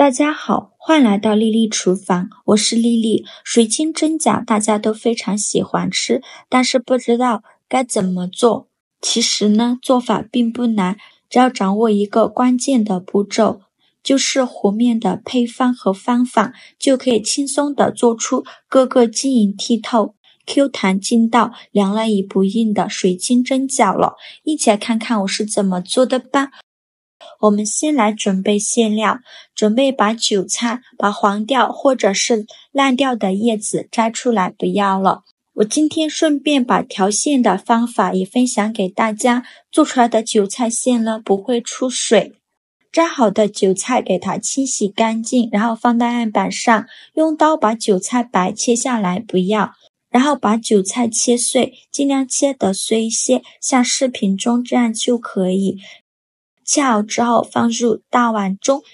大家好，欢迎来到丽丽厨房，我是丽丽。水晶蒸饺大家都非常喜欢吃，但是不知道该怎么做。其实呢，做法并不难，只要掌握一个关键的步骤，就是和面的配方和方法，就可以轻松的做出个个晶莹剔透、Q 弹劲道、凉了已不硬的水晶蒸饺了。一起来看看我是怎么做的吧。我们先来准备馅料，准备把韭菜，把黄掉或者是烂掉的叶子摘出来不要了。我今天顺便把调馅的方法也分享给大家，做出来的韭菜馅呢不会出水。摘好的韭菜给它清洗干净，然后放在案板上，用刀把韭菜白切下来不要，然后把韭菜切碎，尽量切得碎一些，像视频中这样就可以。切好之后放入大碗中，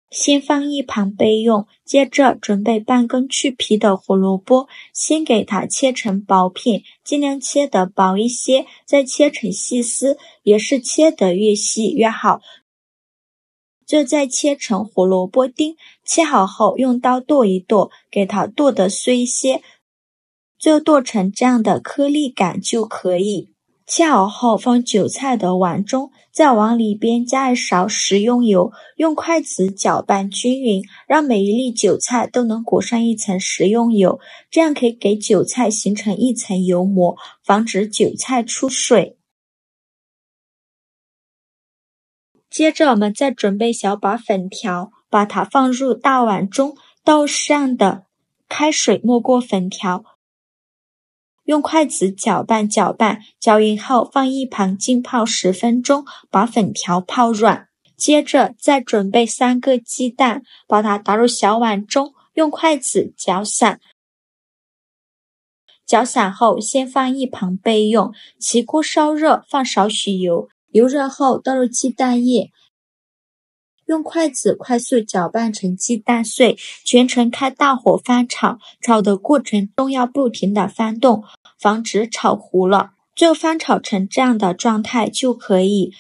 先放一旁备用。接着准备半根去皮的胡萝卜，先给它切成薄片，尽量切得薄一些，再切成细丝，也是切得越细越好。就再切成胡萝卜丁，切好后用刀剁一剁，给它剁得碎一些，最后剁成这样的颗粒感就可以。切好后放韭菜的碗中，再往里边加一勺食用油，用筷子搅拌均匀，让每一粒韭菜都能裹上一层食用油，这样可以给韭菜形成一层油膜，防止韭菜出水。接着我们再准备小把粉条，把它放入大碗中，倒上的开水没过粉条，用筷子搅拌，搅匀后放一旁浸泡10分钟，把粉条泡软。接着再准备3个鸡蛋，把它打入小碗中，用筷子搅散。搅散后先放一旁备用。起锅烧热，放少许油，油热后倒入鸡蛋液，用筷子快速搅拌成鸡蛋碎，全程开大火翻炒，炒的过程中要不停地翻动，防止炒糊了。最后翻炒成这样的状态就可以。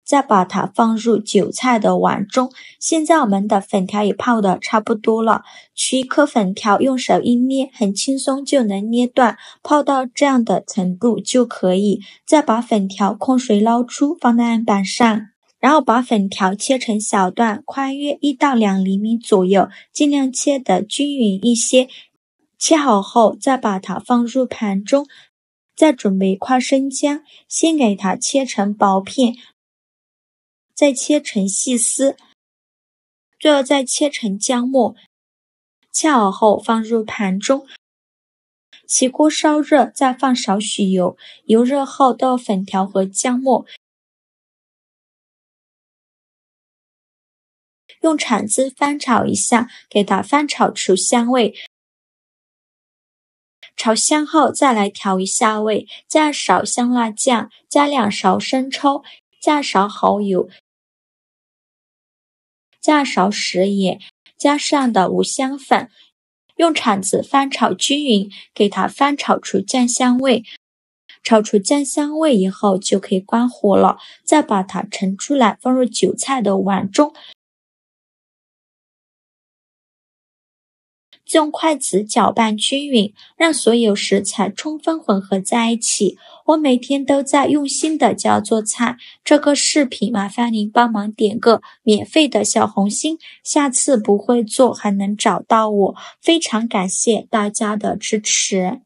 再把它放入韭菜的碗中。现在我们的粉条也泡的差不多了，取一颗粉条，用手一捏，很轻松就能捏断，泡到这样的程度就可以。再把粉条控水捞出，放在案板上，然后把粉条切成小段，宽约1到2厘米左右，尽量切得均匀一些。切好后再把它放入盘中，再准备一块生姜，先给它切成薄片，再切成细丝，最后再切成姜末。切好后放入盘中，起锅烧热，再放少许油，油热后倒粉条和姜末，用铲子翻炒一下，给它翻炒出香味。炒香后再来调一下味，加1勺香辣酱，加2勺生抽，加1勺蚝油，加1勺食盐，加上的五香粉，用铲子翻炒均匀，给它翻炒出酱香味。炒出酱香味以后就可以关火了，再把它盛出来，放入韭菜的碗中，用筷子搅拌均匀，让所有食材充分混合在一起。我每天都在用心的教做菜，这个视频麻烦您帮忙点个免费的小红心，下次不会做还能找到我，非常感谢大家的支持。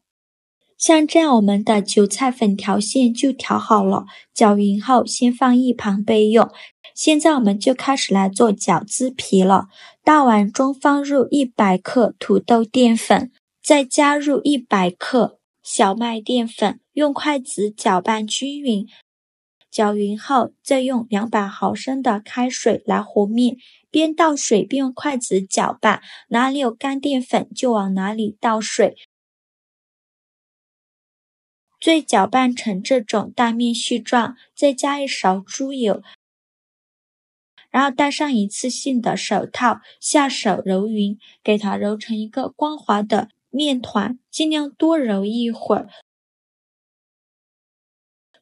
像这样我们的韭菜粉条馅就调好了，搅匀后先放一旁备用。现在我们就开始来做饺子皮了。大碗中放入100克土豆淀粉，再加入100克小麦淀粉，用筷子搅拌均匀。搅匀后再用200毫升的开水来和面，边倒水边用筷子搅拌，哪里有干淀粉就往哪里倒水。最搅拌成这种大面絮状，再加1勺猪油，然后戴上一次性的手套，下手揉匀，给它揉成一个光滑的面团，尽量多揉一会儿。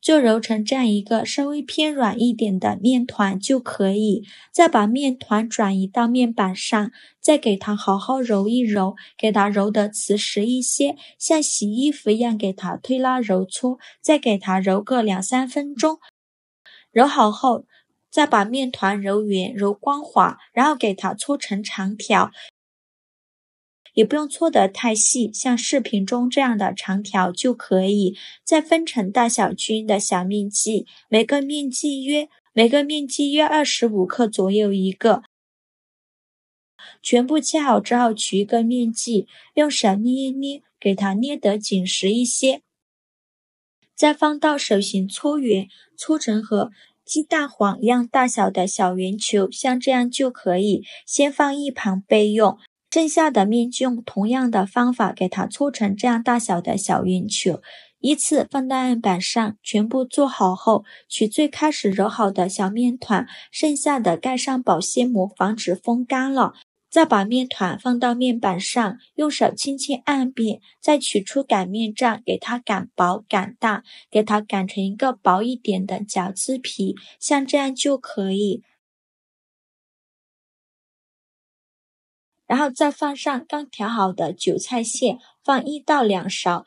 就揉成这样一个稍微偏软一点的面团就可以。再把面团转移到面板上，再给它好好揉一揉，给它揉得瓷实一些，像洗衣服一样给它推拉揉搓，再给它揉个2-3分钟。揉好后，再把面团揉圆揉光滑，然后给它搓成长条，也不用搓得太细，像视频中这样的长条就可以。再分成大小均的小面剂，每个面剂约25克左右一个。全部切好之后，取一个面剂，用手捏一捏，给它捏得紧实一些。再放到手心搓圆，搓成和鸡蛋黄一样大小的小圆球，像这样就可以，先放一旁备用。剩下的面就用同样的方法给它搓成这样大小的小圆球，依次放到案板上。全部做好后，取最开始揉好的小面团，剩下的盖上保鲜膜，防止风干了。再把面团放到面板上，用手轻轻按扁，再取出擀面杖，给它擀薄擀大，给它擀成一个薄一点的饺子皮，像这样就可以。然后再放上刚调好的韭菜馅，放1到2勺，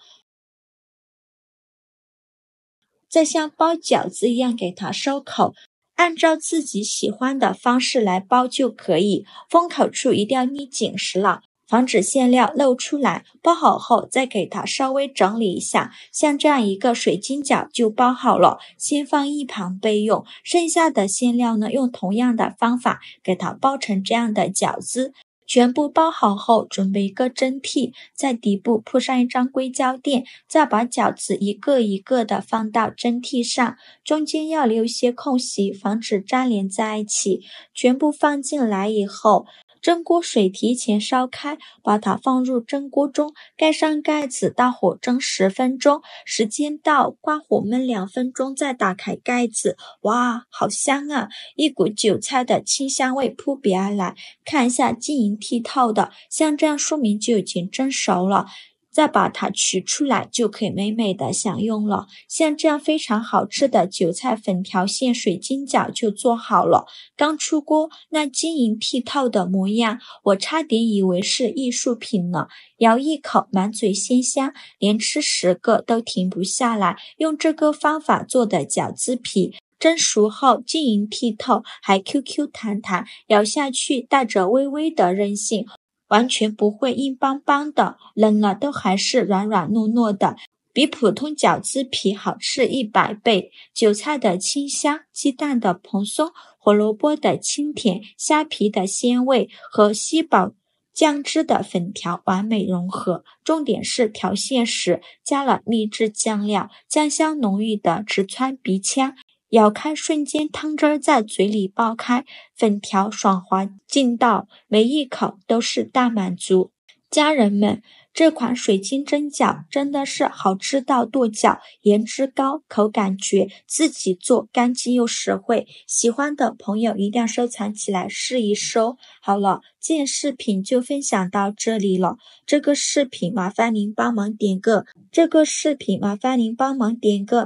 再像包饺子一样给它收口，按照自己喜欢的方式来包就可以，封口处一定要捏紧实了，防止馅料漏出来。包好后再给它稍微整理一下，像这样一个水晶饺就包好了，先放一旁备用。剩下的馅料呢，用同样的方法给它包成这样的饺子。全部包好后，准备一个蒸屉，在底部铺上一张硅胶垫，再把饺子一个一个的放到蒸屉上，中间要留一些空隙，防止粘连在一起。全部放进来以后，蒸锅水提前烧开，把它放入蒸锅中，盖上盖子，大火蒸10分钟，时间到，关火焖2分钟，再打开盖子。哇，好香啊！一股韭菜的清香味扑鼻而来，看一下晶莹剔透的，像这样说明就已经蒸熟了。再把它取出来，就可以美美的享用了。像这样非常好吃的韭菜粉条馅水晶饺就做好了。刚出锅，那晶莹剔透的模样，我差点以为是艺术品呢。咬一口，满嘴鲜香，连吃10个都停不下来。用这个方法做的饺子皮，蒸熟后晶莹剔透，还 QQ 弹弹，咬下去带着微微的韧性，完全不会硬邦邦的，冷了都还是软软糯糯的，比普通饺子皮好吃100倍。韭菜的清香，鸡蛋的蓬松，胡萝卜的清甜，虾皮的鲜味和稀宝酱汁的粉条完美融合。重点是调馅时加了秘制酱料，酱香浓郁的直穿鼻腔，咬开瞬间汤汁在嘴里爆开，粉条爽滑劲道，每一口都是大满足。家人们，这款水晶蒸饺真的是好吃到跺脚，颜值高，口感绝，自己做干净又实惠。喜欢的朋友一定要收藏起来试一收。好了，这件视频就分享到这里了。这个视频麻烦您帮忙点个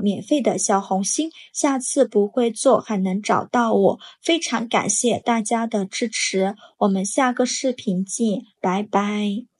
免费的小红心，下次不会做还能找到我。非常感谢大家的支持，我们下个视频见，拜拜。